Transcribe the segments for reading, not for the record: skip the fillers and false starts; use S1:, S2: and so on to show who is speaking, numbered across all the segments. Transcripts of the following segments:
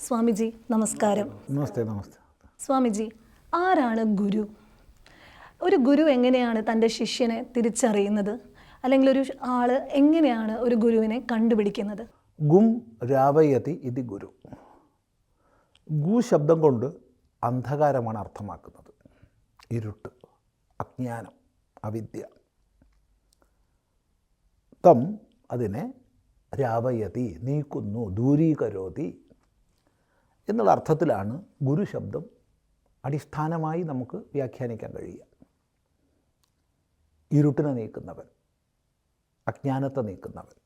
S1: സ്വാമിജി നമസ്കാരം.
S2: നമസ്തേ. നമസ്തേ
S1: സ്വാമിജി, ആരാണ് ഗുരു? ഒരു ഗുരു എങ്ങനെയാണ് തൻ്റെ ശിഷ്യനെ തിരിച്ചറിയുന്നത്? അല്ലെങ്കിൽ ഒരു ആള് എങ്ങനെയാണ് ഒരു ഗുരുവിനെ കണ്ടുപിടിക്കുന്നത്?
S2: ഗും രാവയതി ഇതി ഗുരു. ഗു ശബ്ദം കൊണ്ട് അന്ധകാരമാണ് അർത്ഥമാക്കുന്നത്. ഇരുട്ട്, അജ്ഞാനം, അവിദ്യ. തം അതിനെ രാവയതി, നീക്കുന്നു, ദൂരീകരോതി എന്നുള്ള അർത്ഥത്തിലാണ് ഗുരു ശബ്ദം അടിസ്ഥാനമായി നമുക്ക് വ്യാഖ്യാനിക്കാൻ കഴിയുക. ഇരുട്ടിനെ നീക്കുന്നവൻ, അജ്ഞാനത്തെ നീക്കുന്നവൻ.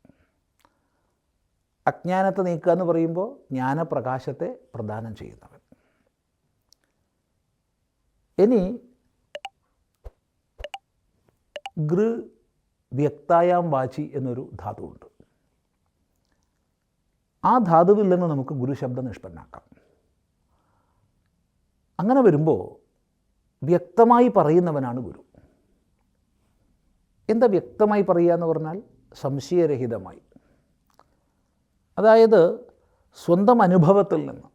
S2: അജ്ഞാനത്തെ നീക്കുക എന്ന് പറയുമ്പോൾ ജ്ഞാനപ്രകാശത്തെ പ്രദാനം ചെയ്യുന്നവൻ. ഇനി ഗൃ വ്യക്തായാം വാചി എന്നൊരു ധാതുവുണ്ട്. ആ ധാതുവിൽ നിന്ന് നമുക്ക് ഗുരുശബ്ദം നിഷ്പന്നാക്കാം. അങ്ങനെ വരുമ്പോൾ വ്യക്തമായി പറയുന്നവനാണ് ഗുരു. എന്താ വ്യക്തമായി പറയുക എന്ന് പറഞ്ഞാൽ? സംശയരഹിതമായി. അതായത് സ്വന്തം അനുഭവത്തിൽ നിന്ന്.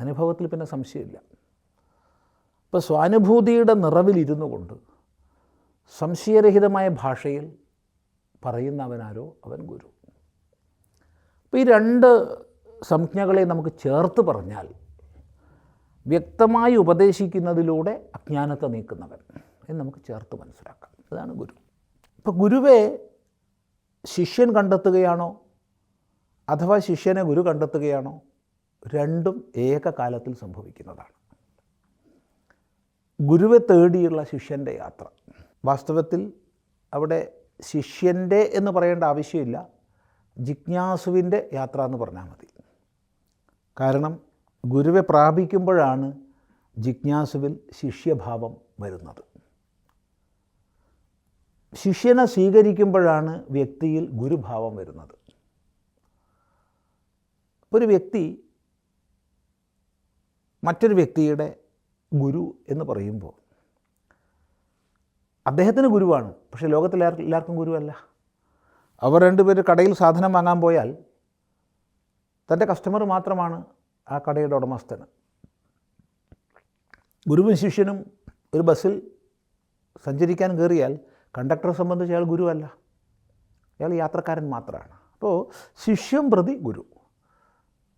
S2: അനുഭവത്തിൽ പിന്നെ സംശയമില്ല. ഇപ്പോൾ സ്വാനുഭൂതിയുടെ നിറവിലിരുന്നു കൊണ്ട് സംശയരഹിതമായ ഭാഷയിൽ പറയുന്നവനാരോ അവൻ ഗുരു. അപ്പോൾ ഈ രണ്ട് സംജ്ഞകളെ നമുക്ക് ചേർത്ത് പറഞ്ഞാൽ വ്യക്തമായി ഉപദേശിക്കുന്നതിലൂടെ അജ്ഞാനത്തെ നീക്കുന്നവൻ എന്ന് നമുക്ക് ചേർത്ത് മനസ്സിലാക്കാം. അതാണ് ഗുരു. ഇപ്പോൾ ഗുരുവെ ശിഷ്യൻ കണ്ടെത്തുകയാണോ അഥവാ ശിഷ്യനെ ഗുരു കണ്ടെത്തുകയാണോ? രണ്ടും ഏകകാലത്തിൽ സംഭവിക്കുന്നതാണ്. ഗുരുവെ തേടിയുള്ള ശിഷ്യൻ്റെ യാത്ര. വാസ്തവത്തിൽ അവിടെ ശിഷ്യൻ്റെ എന്ന് പറയേണ്ട ആവശ്യമില്ല, ജിജ്ഞാസുവിൻ്റെ യാത്ര എന്ന് പറഞ്ഞാൽ മതി. കാരണം ഗുരുവെ പ്രാപിക്കുമ്പോഴാണ് ജിജ്ഞാസുവിൽ ശിഷ്യഭാവം വരുന്നത്. ശിഷ്യനെ സ്വീകരിക്കുമ്പോഴാണ് വ്യക്തിയിൽ ഗുരുഭാവം വരുന്നത്. ഒരു വ്യക്തി മറ്റൊരു വ്യക്തിയുടെ ഗുരു എന്ന് പറയുമ്പോൾ അദ്ദേഹത്തിന് ഗുരുവാണ്, പക്ഷേ ലോകത്തിൽ എല്ലാവർക്കും ഗുരുവല്ല. അവർ രണ്ടുപേർ കടയിൽ സാധനം വാങ്ങാൻ പോയാൽ തൻ്റെ കസ്റ്റമർ മാത്രമാണ് ആ കടയുടെ ഉടമസ്ഥന്. ഗുരുവും ശിഷ്യനും ഒരു ബസ്സിൽ സഞ്ചരിക്കാൻ കയറിയാൽ കണ്ടക്ടറെ സംബന്ധിച്ച് അയാൾ ഗുരുവല്ല, അയാൾ യാത്രക്കാരൻ മാത്രമാണ്. അപ്പോൾ ശിഷ്യം പ്രതി ഗുരു,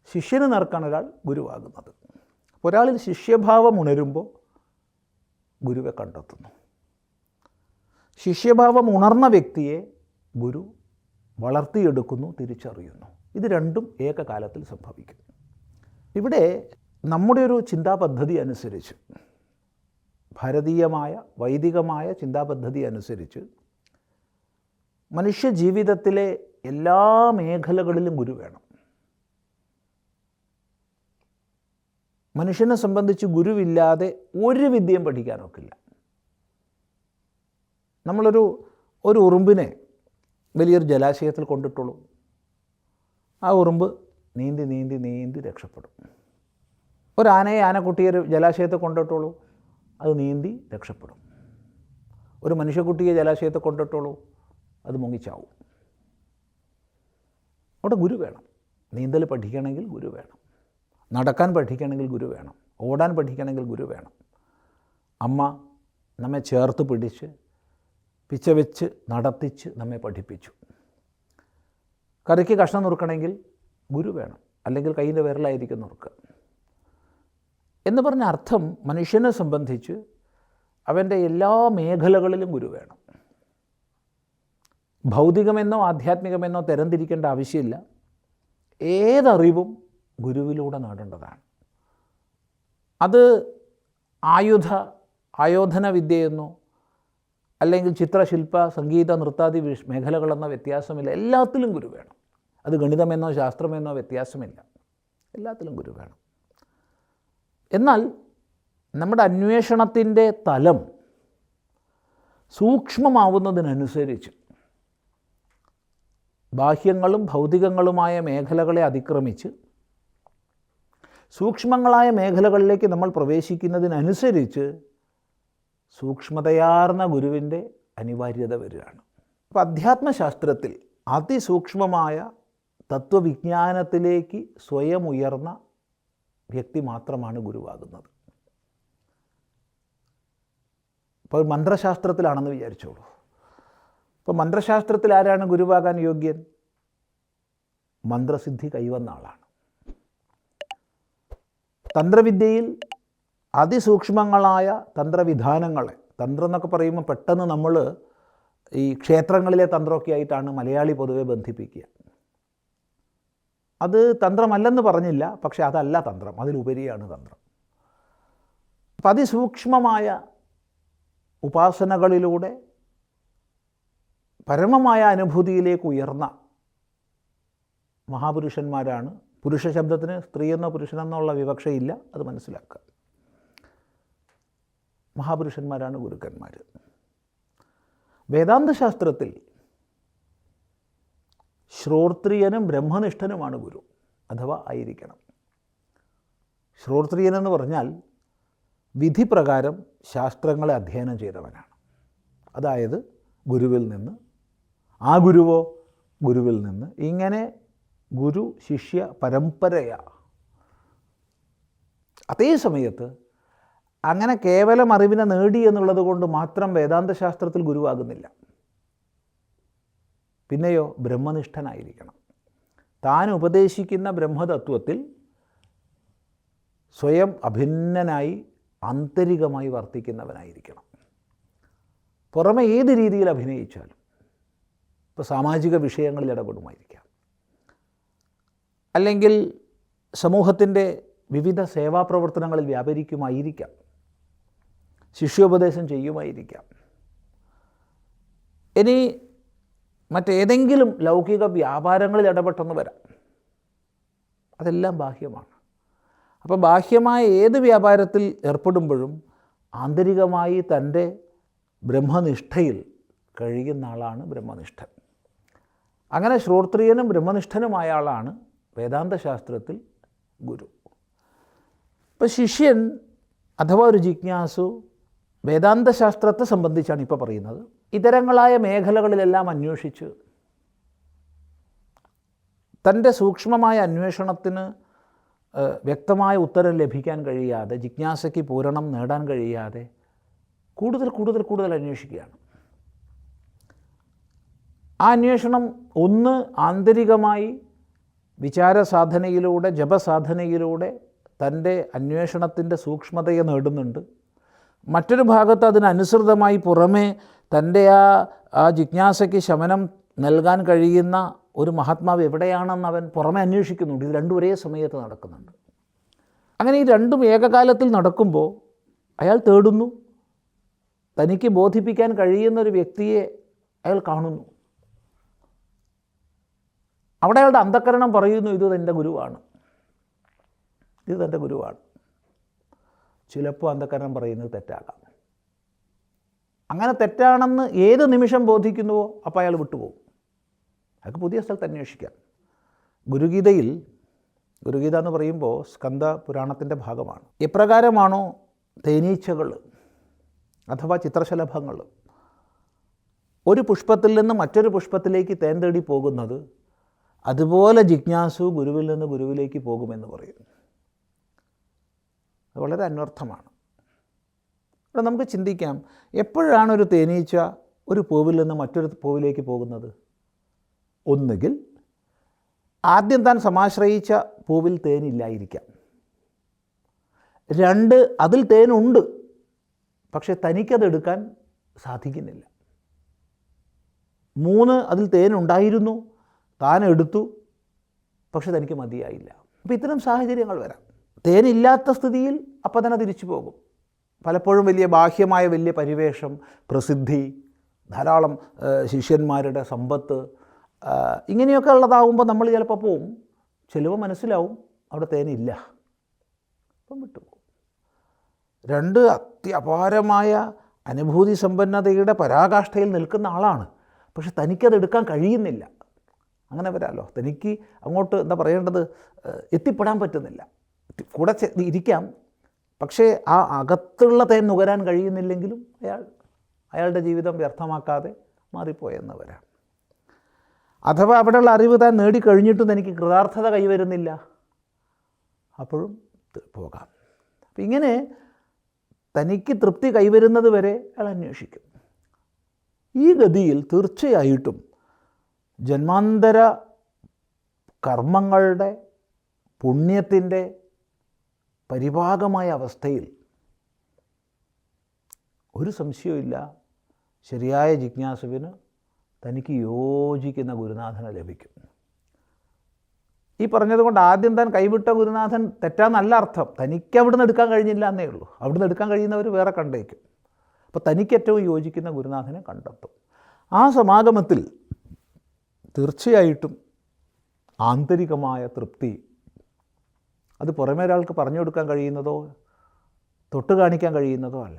S2: ശിഷ്യന് നേർക്കാണ് ഒരാൾ ഗുരുവാകുന്നത്. അപ്പോൾ ഒരാളിൽ ശിഷ്യഭാവം ഉണരുമ്പോൾ ഗുരുവെ കണ്ടെത്തുന്നു. ശിഷ്യഭാവം ഉണർന്ന വ്യക്തിയെ ഗുരു വളർത്തിയെടുക്കുന്നു, തിരിച്ചറിയുന്നു. ഇത് രണ്ടും ഏകകാലത്തിൽ സംഭവിക്കും. ഇവിടെ നമ്മുടെ ഒരു ചിന്താപദ്ധതി അനുസരിച്ച്, ഭാരതീയമായ വൈദികമായ ചിന്താപദ്ധതി അനുസരിച്ച് മനുഷ്യ ജീവിതത്തിലെ എല്ലാ മേഖലകളിലും ഗുരു വേണം. മനുഷ്യനെ സംബന്ധിച്ച് ഗുരുവില്ലാതെ ഒരു വിദ്യയും പഠിക്കാനൊക്കില്ല. നമ്മളൊരു ഉറുമ്പിനെ വലിയൊരു ജലാശയത്തിൽ കൊണ്ടിട്ടുള്ളൂ, ആ ഉറുമ്പ് നീന്തി നീന്തി നീന്തി രക്ഷപ്പെടും. ഒരു ആനക്കുട്ടിയെ ഒരു ജലാശയത്തെ കൊണ്ടിട്ടുള്ളൂ, അത് നീന്തി രക്ഷപ്പെടും. ഒരു മനുഷ്യക്കുട്ടിയെ ജലാശയത്തെ കൊണ്ടിട്ടുള്ളൂ, അത് മുങ്ങിച്ചാവും. അവിടെ ഗുരു വേണം. നീന്തൽ പഠിക്കണമെങ്കിൽ ഗുരു വേണം, നടക്കാൻ പഠിക്കണമെങ്കിൽ ഗുരു വേണം, ഓടാൻ പഠിക്കണമെങ്കിൽ ഗുരു വേണം. അമ്മ നമ്മെ ചേർത്ത് പിടിച്ച് പിച്ച വെച്ച് നടത്തിച്ച് നമ്മെ പഠിപ്പിച്ചു. കറിക്ക് കഷ്ണം നുറുക്കണമെങ്കിൽ ഗുരു വേണം, അല്ലെങ്കിൽ കയ്യിൻ്റെ വിരലായിരിക്കും നുറുക്കുക എന്ന് പറഞ്ഞ അർത്ഥം മനുഷ്യനെ സംബന്ധിച്ച് അവൻ്റെ എല്ലാ മേഖലകളിലും ഗുരു വേണം. ഭൗതികമെന്നോ ആധ്യാത്മികമെന്നോ തരംതിരിക്കേണ്ട ആവശ്യമില്ല. ഏതറിവും ഗുരുവിലൂടെ നേടേണ്ടതാണ്. അത് ആയോധന വിദ്യയെന്നോ അല്ലെങ്കിൽ ചിത്രശില്പ സംഗീത നൃത്താദി മേഖലകളെന്ന വ്യത്യാസമില്ല. എല്ലാത്തിലും ഗുരു വേണം. അത് ഗണിതമെന്നോ ശാസ്ത്രമെന്നോ വ്യത്യാസമില്ല, എല്ലാത്തിലും ഗുരു വേണം. എന്നാൽ നമ്മുടെ അന്വേഷണത്തിൻ്റെ തലം സൂക്ഷ്മമാവുന്നതിനനുസരിച്ച് ബാഹ്യങ്ങളും ഭൗതികങ്ങളുമായ മേഖലകളെ അതിക്രമിച്ച് സൂക്ഷ്മങ്ങളായ മേഖലകളിലേക്ക് നമ്മൾ പ്രവേശിക്കുന്നതിനനുസരിച്ച് സൂക്ഷ്മതയാർന്ന ഗുരുവിൻ്റെ അനിവാര്യത വരികയാണ്. അപ്പോൾ അധ്യാത്മശാസ്ത്രത്തിൽ അതിസൂക്ഷ്മമായ തത്വവിജ്ഞാനത്തിലേക്ക് സ്വയം ഉയർന്ന വ്യക്തി മാത്രമാണ് ഗുരുവാകുന്നത്. ഇപ്പോൾ മന്ത്രശാസ്ത്രത്തിലാണെന്ന് വിചാരിച്ചോളൂ. ഇപ്പോൾ മന്ത്രശാസ്ത്രത്തിൽ ആരാണ് ഗുരുവാകാൻ യോഗ്യൻ? മന്ത്രസിദ്ധി കൈവന്ന ആളാണ്. തന്ത്രവിദ്യയിൽ അതിസൂക്ഷ്മങ്ങളായ തന്ത്രവിധാനങ്ങളെ, തന്ത്രം എന്നൊക്കെ പറയുമ്പോൾ പെട്ടെന്ന് നമ്മൾ ഈ ക്ഷേത്രങ്ങളിലെ തന്ത്രമൊക്കെ ആയിട്ടാണ് മലയാളി പൊതുവെ ബന്ധിപ്പിക്കുക. അത് തന്ത്രമല്ലെന്ന് പറഞ്ഞില്ല, പക്ഷെ അതല്ല തന്ത്രം, അതിലുപരിയാണ് തന്ത്രം. അപ്പം അതിസൂക്ഷ്മമായ ഉപാസനകളിലൂടെ പരമമായ അനുഭൂതിയിലേക്ക് ഉയർന്ന മഹാപുരുഷന്മാരാണ്. പുരുഷ ശബ്ദത്തിന് സ്ത്രീയെന്നോ പുരുഷനെന്നോ വിവക്ഷയില്ല, അത് മനസ്സിലാക്കുക. മഹാപുരുഷന്മാരാണ് ഗുരുക്കന്മാർ. വേദാന്തശാസ്ത്രത്തിൽ ശ്രോത്രിയനും ബ്രഹ്മനിഷ്ഠനുമാണ് ഗുരു, അഥവാ ആയിരിക്കണം. ശ്രോത്രിയനെന്ന് പറഞ്ഞാൽ വിധിപ്രകാരം ശാസ്ത്രങ്ങളെ അധ്യയനം ചെയ്തവനാണ്. അതായത് ഗുരുവിൽ നിന്ന്, ആ ഗുരുവോ ഗുരുവിൽ നിന്ന്, ഇങ്ങനെ ഗുരു ശിഷ്യ പരമ്പരയാണ്. അതേ സമയത്ത് അങ്ങനെ കേവലം അറിവിനെ നേടി എന്നുള്ളത് കൊണ്ട് മാത്രം വേദാന്തശാസ്ത്രത്തിൽ ഗുരുവാകുന്നില്ല. പിന്നെയോ ബ്രഹ്മനിഷ്ഠനായിരിക്കണം. താൻ ഉപദേശിക്കുന്ന ബ്രഹ്മതത്വത്തിൽ സ്വയം അഭിന്നനായി ആന്തരികമായി വർത്തിക്കുന്നവനായിരിക്കണം. പുറമെ ഏത് രീതിയിൽ അഭിനയിച്ചാലും, ഇപ്പോൾ സാമാജിക വിഷയങ്ങളിൽ ഇടപെടുമായിരിക്കാം, അല്ലെങ്കിൽ സമൂഹത്തിൻ്റെ വിവിധ സേവാപ്രവർത്തനങ്ങളിൽ വ്യാപരിക്കുമായിരിക്കാം, ശിഷ്യോപദേശം ചെയ്യുമായിരിക്കാം, ഇനി മറ്റേതെങ്കിലും ലൗകിക വ്യാപാരങ്ങളിൽ ഇടപെട്ടെന്ന് വരാം. അതെല്ലാം ബാഹ്യമാണ്. അപ്പോൾ ബാഹ്യമായ ഏത് വ്യാപാരത്തിൽ ഏർപ്പെടുമ്പോഴും ആന്തരികമായി തൻ്റെ ബ്രഹ്മനിഷ്ഠയിൽ കഴിയുന്ന ആളാണ് ബ്രഹ്മനിഷ്ഠൻ. അങ്ങനെ ശ്രോത്രിയനും ബ്രഹ്മനിഷ്ഠനുമായ ആളാണ് വേദാന്തശാസ്ത്രത്തിൽ ഗുരു. ഇപ്പോൾ ശിഷ്യൻ അഥവാ ഒരു ജിജ്ഞാസു വേദാന്തശാസ്ത്രത്തെ സംബന്ധിച്ചാണ് ഇപ്പോൾ പറയുന്നത്. ഇതരങ്ങളായ മേഖലകളിലെല്ലാം അന്വേഷിച്ച് തൻ്റെ സൂക്ഷ്മമായ അന്വേഷണത്തിന് വ്യക്തമായ ഉത്തരം ലഭിക്കാൻ കഴിയാതെ, ജിജ്ഞാസയ്ക്ക് പൂരണം നേടാൻ കഴിയാതെ കൂടുതൽ അന്വേഷിക്കുകയാണ്. ആ അന്വേഷണം ഒന്ന് ആന്തരികമായി വിചാരസാധനയിലൂടെ, ജപസാധനയിലൂടെ തൻ്റെ അന്വേഷണത്തിൻ്റെ സൂക്ഷ്മതയെ നേടുന്നുണ്ട്. മറ്റൊരു ഭാഗത്ത് അതിനനുസൃതമായി പുറമേ തൻ്റെ ആ ജിജ്ഞാസയ്ക്ക് ശമനം നൽകാൻ കഴിയുന്ന ഒരു മഹാത്മാവ് എവിടെയാണെന്ന് അവൻ പുറമെ അന്വേഷിക്കുന്നുണ്ട്. ഇത് രണ്ടും ഒരേ സമയത്ത് നടക്കുന്നുണ്ട്. അങ്ങനെ ഈ രണ്ടും ഏകകാലത്തിൽ നടക്കുമ്പോൾ അയാൾ തേടുന്നു. തനിക്ക് ബോധിപ്പിക്കാൻ കഴിയുന്നൊരു വ്യക്തിയെ അയാൾ കാണുന്നു. അവിടെ അയാളുടെ അന്ധക്കരണം പറയുന്നു, ഇത് എൻ്റെ ഗുരുവാണ്, ഇത് തൻ്റെ ഗുരുവാണ്. ചിലപ്പോൾ അന്ധക്കരണം പറയുന്നത് തെറ്റാകാം. അങ്ങനെ തെറ്റാണെന്ന് ഏത് നിമിഷം ബോധിക്കുന്നുവോ അപ്പോൾ അയാൾ വിട്ടുപോകും. അയാൾക്ക് പുതിയ സ്ഥലത്ത് അന്വേഷിക്കാം. ഗുരുഗീത എന്ന് പറയുമ്പോൾ സ്കന്ദ പുരാണത്തിൻ്റെ ഭാഗമാണ്. എപ്രകാരമാണോ തേനീച്ചകൾ അഥവാ ചിത്രശലഭങ്ങൾ ഒരു പുഷ്പത്തിൽ നിന്ന് മറ്റൊരു പുഷ്പത്തിലേക്ക് തേൻ തേടി പോകുന്നത്, അതുപോലെ ജിജ്ഞാസു ഗുരുവിൽ നിന്ന് ഗുരുവിലേക്ക് പോകുമെന്ന് പറയുന്നു. അത് വളരെ അന്വർത്ഥമാണ്. ഇവിടെ നമുക്ക് ചിന്തിക്കാം, എപ്പോഴാണ് ഒരു തേനീച്ച ഒരു പൂവിൽ നിന്ന് മറ്റൊരു പൂവിലേക്ക് പോകുന്നത്? ഒന്നുകിൽ ആദ്യം താൻ സമാശ്രയിച്ച പൂവിൽ തേനില്ലായിരിക്കാം. രണ്ട്, അതിൽ തേനുണ്ട്, പക്ഷെ തനിക്കതെടുക്കാൻ സാധിക്കുന്നില്ല. മൂന്ന്, അതിൽ തേനുണ്ടായിരുന്നു, താൻ എടുത്തു, പക്ഷെ തനിക്ക് മതിയായില്ല. അപ്പോൾ ഇത്തരം സാഹചര്യങ്ങൾ വരാം. തേനില്ലാത്ത സ്ഥിതിയിൽ അപ്പം തന്നെ തിരിച്ചു പോകും. പലപ്പോഴും വലിയ ബാഹ്യമായ വലിയ പരിവേഷം, പ്രസിദ്ധി, ധാരാളം ശിഷ്യന്മാരുടെ സമ്പത്ത്, ഇങ്ങനെയൊക്കെ ഉള്ളതാവുമ്പോൾ നമ്മൾ ചിലപ്പോൾ പോവും. ചിലപ്പോൾ മനസ്സിലാവും അവിടെ തേനില്ല, അപ്പം വിട്ടുപോകും. രണ്ട്, അത്യപാരമായ അനുഭൂതി സമ്പന്നതയുടെ പരാകാഷ്ഠയിൽ നിൽക്കുന്ന ആളാണ്, പക്ഷെ തനിക്കതെടുക്കാൻ കഴിയുന്നില്ല. അങ്ങനെ വരാമല്ലോ. തനിക്ക് അങ്ങോട്ട് എന്താ പറയേണ്ടത്, എത്തിപ്പെടാൻ പറ്റുന്നില്ല. കൂടെ ഇരിക്കാം, പക്ഷേ ആ അകത്തുള്ള തേൻ നുകരാൻ കഴിയുന്നില്ലെങ്കിലും അയാളുടെ ജീവിതം വ്യർത്ഥമാക്കാതെ മാറിപ്പോയെന്ന് വരാം. അഥവാ അവിടെയുള്ള അറിവ് താൻ നേടിക്കഴിഞ്ഞിട്ടും തനിക്ക് കൃതാർത്ഥത കൈവരുന്നില്ല, അപ്പോഴും പോകാം. അപ്പം ഇങ്ങനെ തനിക്ക് തൃപ്തി കൈവരുന്നത് വരെ അയാൾ അന്വേഷിക്കും. ഈ ഗതിയിൽ തീർച്ചയായിട്ടും ജന്മാന്തര കർമ്മങ്ങളുടെ പുണ്യത്തിൻ്റെ പരിഭാഗമായ അവസ്ഥയിൽ ഒരു സംശയവുമില്ല, ശരിയായ ജിജ്ഞാസുവിന് തനിക്ക് യോജിക്കുന്ന ഗുരുനാഥനെ ലഭിക്കും. ഈ പറഞ്ഞതുകൊണ്ട് ആദ്യം താൻ കൈവിട്ട ഗുരുനാഥൻ തെറ്റാന്നല്ല അർത്ഥം. തനിക്ക് അവിടുന്ന് എടുക്കാൻ കഴിഞ്ഞില്ല എന്നേ ഉള്ളൂ. അവിടുന്ന് എടുക്കാൻ കഴിയുന്നവർ വേറെ കണ്ടേക്കും. അപ്പോൾ തനിക്ക് ഏറ്റവും യോജിക്കുന്ന ഗുരുനാഥനെ കണ്ടെത്തും. ആ സമാഗമത്തിൽ തീർച്ചയായിട്ടും ആന്തരികമായ തൃപ്തി, അത് പുറമേ ഒരാൾക്ക് പറഞ്ഞു കൊടുക്കാൻ കഴിയുന്നതോ തൊട്ട് കാണിക്കാൻ കഴിയുന്നതോ അല്ല.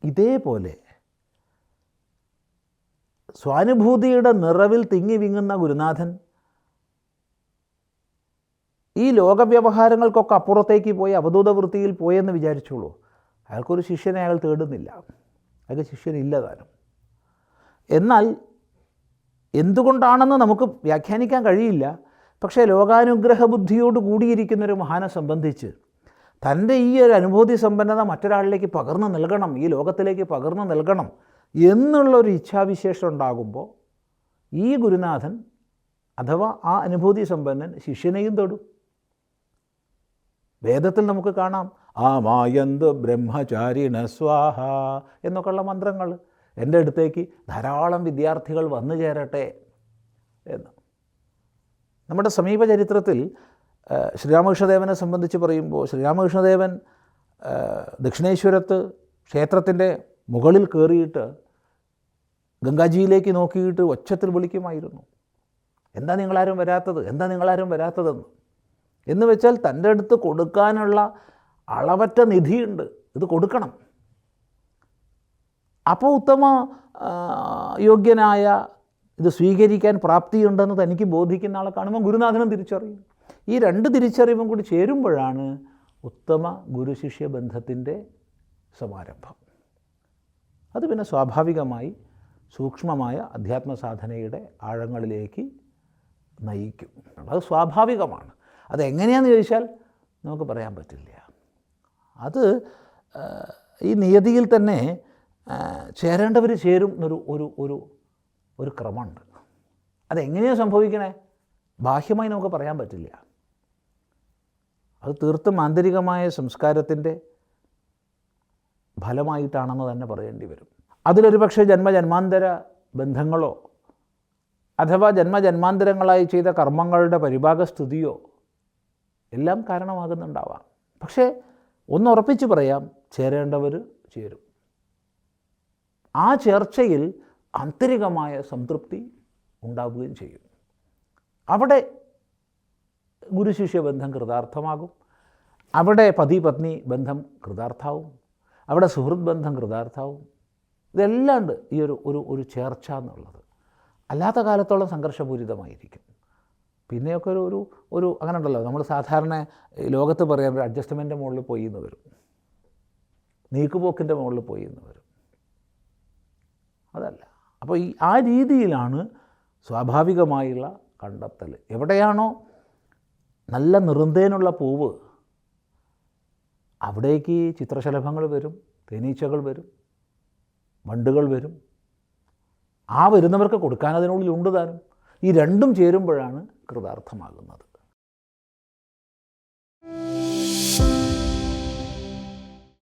S2: ഇതേപോലെ സ്വാനുഭൂതിയുടെ നിറവിൽ തിങ്ങി വിങ്ങുന്ന ഗുരുനാഥൻ ഈ ലോകവ്യവഹാരങ്ങൾക്കൊക്കെ അപ്പുറത്തേക്ക് പോയി അവധൂത വൃത്തിയിൽ പോയെന്ന് വിചാരിച്ചോളൂ. അയാൾക്കൊരു ശിഷ്യനെ അയാൾ തേടുന്നില്ല, അയാൾക്ക് ശിഷ്യനില്ല താനും. എന്നാൽ എന്തുകൊണ്ടാണെന്ന് നമുക്ക് വ്യാഖ്യാനിക്കാൻ കഴിയില്ല. പക്ഷേ ലോകാനുഗ്രഹ ബുദ്ധിയോട് കൂടിയിരിക്കുന്നൊരു മഹാനെ സംബന്ധിച്ച് തൻ്റെ ഈ ഒരു അനുഭൂതി സമ്പന്നത മറ്റൊരാളിലേക്ക് പകർന്നു നൽകണം, ഈ ലോകത്തിലേക്ക് പകർന്നു നൽകണം എന്നുള്ളൊരു ഇച്ഛാവിശേഷം ഉണ്ടാകുമ്പോൾ ഈ ഗുരുനാഥൻ അഥവാ ആ അനുഭൂതി സമ്പന്നൻ ശിഷ്യനെയും തൊടും. വേദത്തിൽ നമുക്ക് കാണാം, ആ മായന്ത് ബ്രഹ്മചാരിണ സ്വാഹ എന്നൊക്കെയുള്ള മന്ത്രങ്ങൾ. എൻ്റെ അടുത്തേക്ക് ധാരാളം വിദ്യാർത്ഥികൾ വന്നു ചേരട്ടെ എന്ന്. നമ്മുടെ സമീപ ചരിത്രത്തിൽ ശ്രീരാമകൃഷ്ണദേവനെ സംബന്ധിച്ച് പറയുമ്പോൾ, ശ്രീരാമകൃഷ്ണദേവൻ ദക്ഷിണേശ്വരത്ത് ക്ഷേത്രത്തിൻ്റെ മുകളിൽ കയറിയിട്ട് ഗംഗാജിയിലേക്ക് നോക്കിയിട്ട് ഒച്ചത്തിൽ വിളിക്കുമായിരുന്നു, എന്താ നിങ്ങളാരും വരാത്തത്, എന്താ നിങ്ങളാരും വരാത്തതെന്ന്. എന്ന് വെച്ചാൽ തൻ്റെ അടുത്ത് കൊടുക്കാനുള്ള അളവറ്റ നിധിയുണ്ട്, ഇത് കൊടുക്കണം. അപ്പോൾ ഉത്തമ യോഗ്യനായ, ഇത് സ്വീകരിക്കാൻ പ്രാപ്തിയുണ്ടെന്ന് തനിക്ക് ബോധിക്കുന്ന ആളെ കാണുമ്പോൾ ഗുരുനാഥനും തിരിച്ചറിയും. ഈ രണ്ട് തിരിച്ചറിവും കൂടി ചേരുമ്പോഴാണ് ഉത്തമ ഗുരുശിഷ്യ ബന്ധത്തിൻ്റെ സമാരംഭം. അത് പിന്നെ സ്വാഭാവികമായി സൂക്ഷ്മമായ അധ്യാത്മസാധനയുടെ ആഴങ്ങളിലേക്ക് നയിക്കും. അത് സ്വാഭാവികമാണ്. അതെങ്ങനെയാണെന്ന് ചോദിച്ചാൽ നമുക്ക് പറയാൻ പറ്റില്ല. അത് ഈ നിയതിയിൽ തന്നെ ചേരേണ്ടവർ ചേരും എന്നൊരു ഒരു ഒരു ഒരു ക്രമമുണ്ട്. അതെങ്ങനെയാണ് സംഭവിക്കണേ ബാഹ്യമായി നമുക്ക് പറയാൻ പറ്റില്ല. അത് തീർത്തും ആന്തരികമായ സംസ്കാരത്തിൻ്റെ ഫലമായിട്ടാണെന്ന് തന്നെ പറയേണ്ടി വരും. അതിലൊരു പക്ഷേ ജന്മജന്മാന്തര ബന്ധങ്ങളോ അഥവാ ജന്മജന്മാന്തരങ്ങളായി ചെയ്ത കർമ്മങ്ങളുടെ പരിഭാഗസ്ഥിതിയോ എല്ലാം കാരണമാകുന്നുണ്ടാവാം. പക്ഷേ ഒന്ന് ഉറപ്പിച്ച് പറയാം, ചേരേണ്ടവർ ചേരും. ആ ചേർച്ചയിൽ ആന്തരികമായ സംതൃപ്തി ഉണ്ടാവുകയും ചെയ്യും. അവിടെ ഗുരുശിഷ്യ ബന്ധം കൃതാർത്ഥമാകും, അവിടെ പതി പത്നി ബന്ധം കൃതാർത്ഥാവും, അവിടെ സുഹൃത്ത് ബന്ധം കൃതാർത്ഥാവും. ഇതെല്ലാം ഉണ്ട് ഈ ഒരു ചേർച്ച എന്നുള്ളത്. അല്ലാത്ത കാലത്തോളം സംഘർഷപൂരിതമായിരിക്കും. പിന്നെയൊക്കെ ഒരു അങ്ങനെ ഉണ്ടല്ലോ, നമ്മൾ സാധാരണ ലോകത്ത് പറയാൻ ഒരു അഡ്ജസ്റ്റ്മെൻറ്റിൻ്റെ മുകളിൽ പോയി എന്ന് വരും, നീക്കുപോക്കിൻ്റെ മുകളിൽ പോയി എന്ന് വരും. അതല്ല. അപ്പോൾ ആ രീതിയിലാണ് സ്വാഭാവികമായുള്ള കണ്ടെത്തൽ. എവിടെയാണോ നല്ല നിറുന്തേനുള്ള പൂവ്, അവിടേക്ക് ചിത്രശലഭങ്ങൾ വരും, തേനീച്ചകൾ വരും, വണ്ടുകൾ വരും. ആ വരുന്നവർക്ക് കൊടുക്കാൻ അതിനുള്ളിൽ ഉണ്ട് താനും. ഈ രണ്ടും ചേരുമ്പോഴാണ് കൃതാർത്ഥമാകുന്നത്.